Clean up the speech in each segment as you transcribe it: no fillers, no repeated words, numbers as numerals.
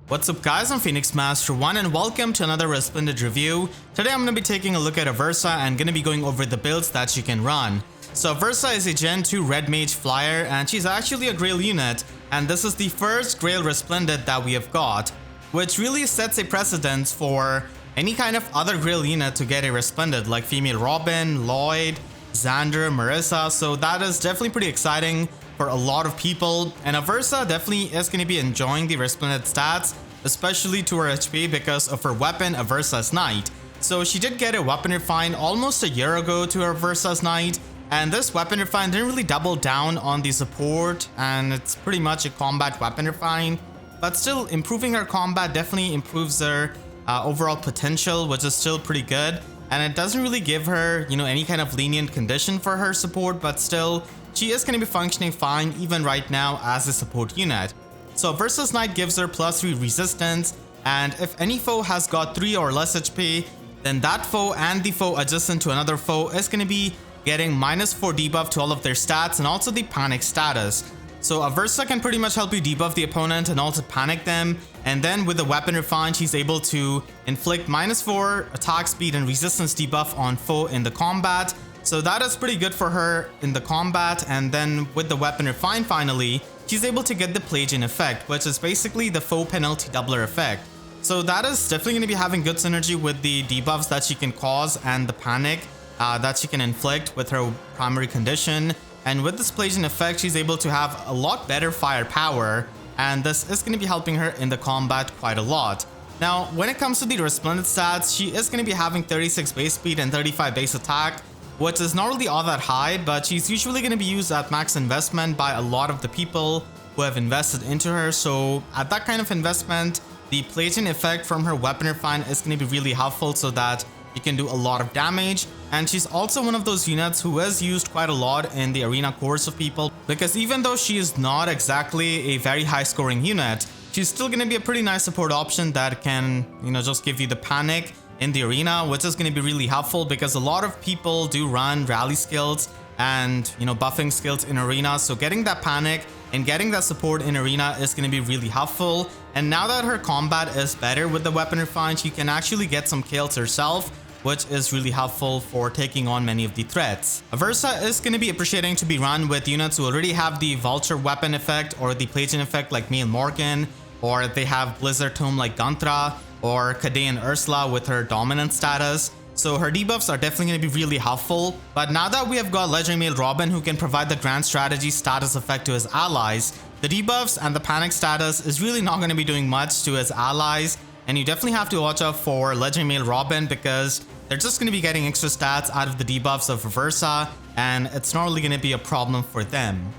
What's up guys, I'm Phoenix Master 1 and welcome to another Resplendent review. Today I'm going to be taking a look at Aversa and going to be going over the builds that you can run. So Aversa is a Gen 2 Red Mage Flyer and she's actually a GRAIL unit, and this is the first GRAIL Resplendent that we have got, which really sets a precedence for any kind of other GRAIL unit to get a Resplendent like female Robin, Lloyd, Xander, Marissa, so that is definitely pretty exciting for a lot of people, and Aversa definitely is going to be enjoying the Resplendent stats, especially to her HP because of her weapon Aversa's Knight. So she did get a weapon refine almost a year ago to her Aversa's Knight, and this weapon refine didn't really double down on the support, and it's pretty much a combat weapon refine, but still improving her combat definitely improves her overall potential, which is still pretty good. And it doesn't really give her, any kind of lenient condition for her support, but still, she is going to be functioning fine even right now as a support unit. So Aversa's Knight gives her +3 resistance, and if any foe has got 3 or less HP, then that foe and the foe adjacent to another foe is going to be getting -4 debuff to all of their stats and also the panic status. So Aversa can pretty much help you debuff the opponent and also panic them, and then with the weapon refine she's able to inflict -4 attack speed and resistance debuff on foe in the combat. So that is pretty good for her in the combat, and then with the weapon refine finally, she's able to get the Plegia effect, which is basically the foe penalty doubler effect. So that is definitely going to be having good synergy with the debuffs that she can cause and the panic that she can inflict with her primary condition. And with this Plegia effect, she's able to have a lot better firepower, and this is going to be helping her in the combat quite a lot. Now, when it comes to the Resplendent stats, she is going to be having 36 base speed and 35 base attack, which is not really all that high, but she's usually going to be used at max investment by a lot of the people who have invested into her. So at that kind of investment, the Plegia effect from her weapon refine is going to be really helpful so that you can do a lot of damage. And she's also one of those units who is used quite a lot in the arena cores of people, because even though she is not exactly a very high scoring unit, she's still going to be a pretty nice support option that can, just give you the panic in the arena, which is going to be really helpful because a lot of people do run rally skills and, buffing skills in arena. So getting that panic and getting that support in arena is going to be really helpful. And now that her combat is better with the weapon refine, she can actually get some kills herself, which is really helpful for taking on many of the threats. Aversa is going to be appreciating to be run with units who already have the Vulture weapon effect or the Plegia effect like me and Morgan, or they have Blizzard Tome like Gantra, or Kade and Ursula with her dominant status. So her debuffs are definitely going to be really helpful. But now that we have got Legendary Male Robin who can provide the Grand Strategy status effect to his allies, the debuffs and the panic status is really not going to be doing much to his allies. And you definitely have to watch out for Legendary Male Robin because they're just going to be getting extra stats out of the debuffs of Aversa, and it's not really going to be a problem for them.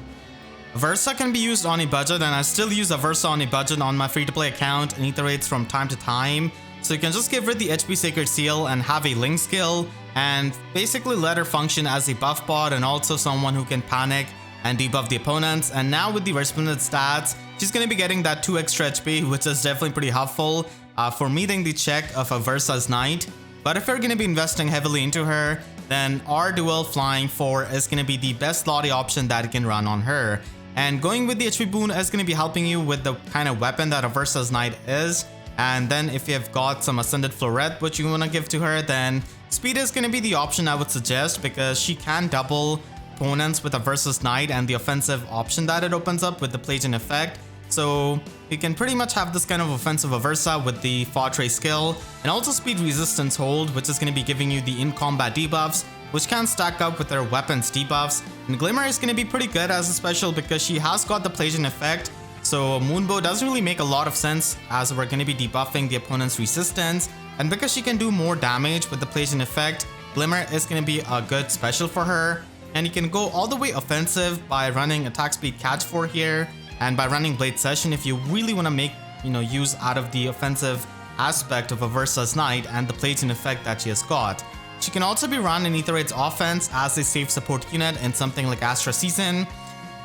Aversa can be used on a budget, and I still use Aversa on a budget on my free-to-play account and iterates from time to time. So you can just give her the HP Sacred Seal and have a Link skill and basically let her function as a buff bot and also someone who can panic and debuff the opponents. And now with the Resplendent stats, she's going to be getting that 2 extra HP, which is definitely pretty helpful for meeting the check of Aversa's Knight. But if you're going to be investing heavily into her, then our dual flying 4 is going to be the best slotty option that you can run on her. And going with the HP boon is going to be helping you with the kind of weapon that Aversa's Knight is. And then if you have got some Ascended Floret which you want to give to her, then speed is going to be the option I would suggest, because she can double opponents with Aversa's Knight and the offensive option that it opens up with the Plegia effect. So you can pretty much have this kind of offensive Aversa with the Fortray skill and also speed resistance hold, which is going to be giving you the in-combat debuffs, which can stack up with her weapons debuffs. And Glimmer is going to be pretty good as a special because she has got the Plegia effect. So Moonbow doesn't really make a lot of sense as we're going to be debuffing the opponent's resistance. And because she can do more damage with the Plegia effect, Glimmer is going to be a good special for her. And you can go all the way offensive by running attack speed catch 4 here, and by running Blade Session if you really want to make, use out of the offensive aspect of Aversa's Knight and the Plegia effect that she has got. She can also be run in Aether's offense as a safe support unit in something like Astra Season.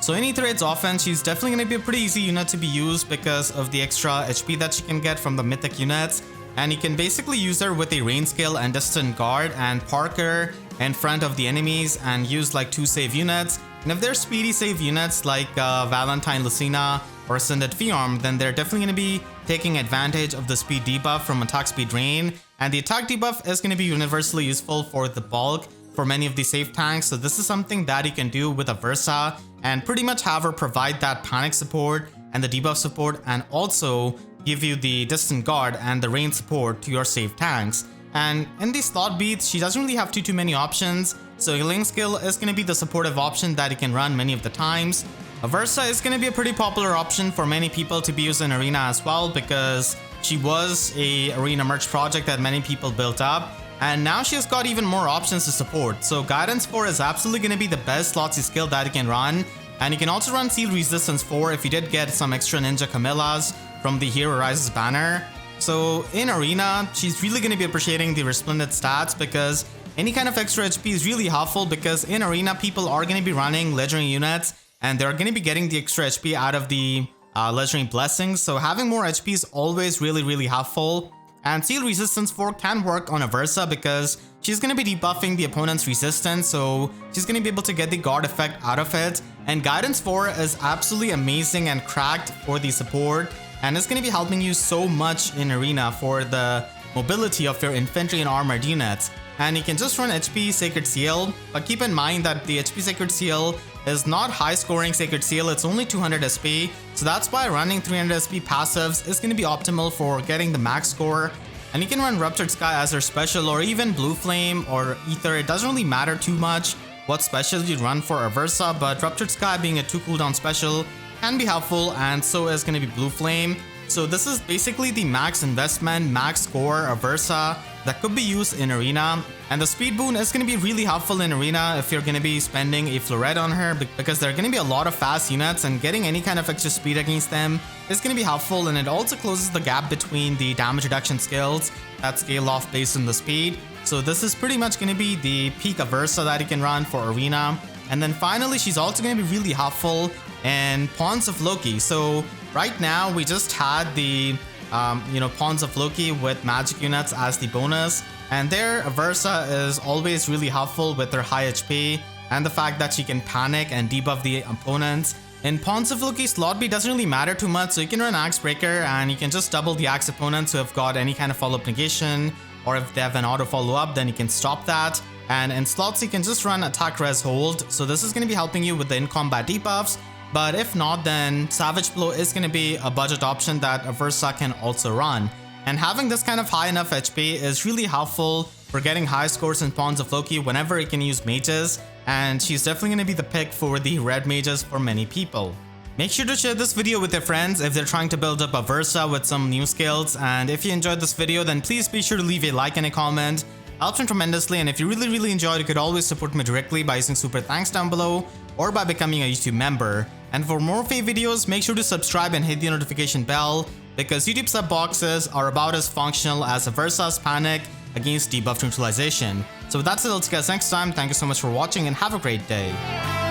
So in Aether's offense, she's definitely going to be a pretty easy unit to be used because of the extra HP that she can get from the mythic units. And you can basically use her with a range skill and distant guard and park her in front of the enemies and use like 2 save units. And if they're speedy save units like Valentine Lucina or Ascended Fiorm, then they're definitely going to be taking advantage of the speed debuff from attack speed drain. And the attack debuff is going to be universally useful for the bulk for many of the safe tanks. So this is something that you can do with Aversa and pretty much have her provide that panic support and the debuff support, and also give you the distant guard and the range support to your safe tanks. And in these slot beats, she doesn't really have too many options, so healing skill is going to be the supportive option that you can run many of the times. Aversa is going to be a pretty popular option for many people to be used in Arena as well, because she was a Arena merch project that many people built up, and now she has got even more options to support. So Guidance 4 is absolutely going to be the best slotsy skill that you can run, and you can also run Seal Resistance 4 if you did get some extra Ninja Camillas from the Hero Rises banner. So in Arena, she's really going to be appreciating the Resplendent stats, because any kind of extra HP is really helpful, because in Arena people are going to be running legendary units and they're going to be getting the extra HP out of the legendary blessings. So having more HP is always really helpful. And Seal Resistance 4 can work on Aversa because she's going to be debuffing the opponent's resistance, so she's going to be able to get the guard effect out of it. And Guidance 4 is absolutely amazing and cracked for the support, and it's going to be helping you so much in Arena for the mobility of your infantry and armored units. And you can just run HP Sacred Seal, but keep in mind that the HP Sacred Seal is not high scoring Sacred Seal, it's only 200 SP, so that's why running 300 SP passives is going to be optimal for getting the max score. And you can run Ruptured Sky as her special, or even Blue Flame or Aether. It doesn't really matter too much what special you run for Aversa, but Ruptured Sky being a 2 cooldown special can be helpful, and so is going to be Blue Flame. So this is basically the max investment, max score Aversa that could be used in Arena. And the speed boon is going to be really helpful in Arena if you're going to be spending a Floret on her, because there are going to be a lot of fast units, and getting any kind of extra speed against them is going to be helpful. And it also closes the gap between the damage reduction skills that scale off based on the speed. So this is pretty much going to be the peak Aversa that you can run for Arena. And then finally, she's also going to be really helpful in Pawns of Loki. So right now we just had the Pawns of Loki with magic units as the bonus, and there Aversa is always really helpful with her high HP and the fact that she can panic and debuff the opponents. In Pawns of Loki, slot B doesn't really matter too much, so you can run Axe Breaker and you can just double the Axe opponents who have got any kind of follow-up negation, or if they have an auto follow-up, then you can stop that. And in slots you can just run Attack Res Hold, so this is going to be helping you with the in-combat debuffs. But if not, then Savage Blow is going to be a budget option that Aversa can also run. And having this kind of high enough HP is really helpful for getting high scores in Pawns of Loki whenever you can use mages, and she's definitely going to be the pick for the red mages for many people. Make sure to share this video with your friends if they're trying to build up Aversa with some new skills, and if you enjoyed this video, then please be sure to leave a like and a comment. Helps me tremendously, and if you really enjoyed, you could always support me directly by using super thanks down below or by becoming a YouTube member. And for more FEH videos, make sure to subscribe and hit the notification bell, because YouTube sub boxes are about as functional as Aversa's panic against debuff neutralization. So with that said, I'll see you guys next time. Thank you so much for watching and have a great day.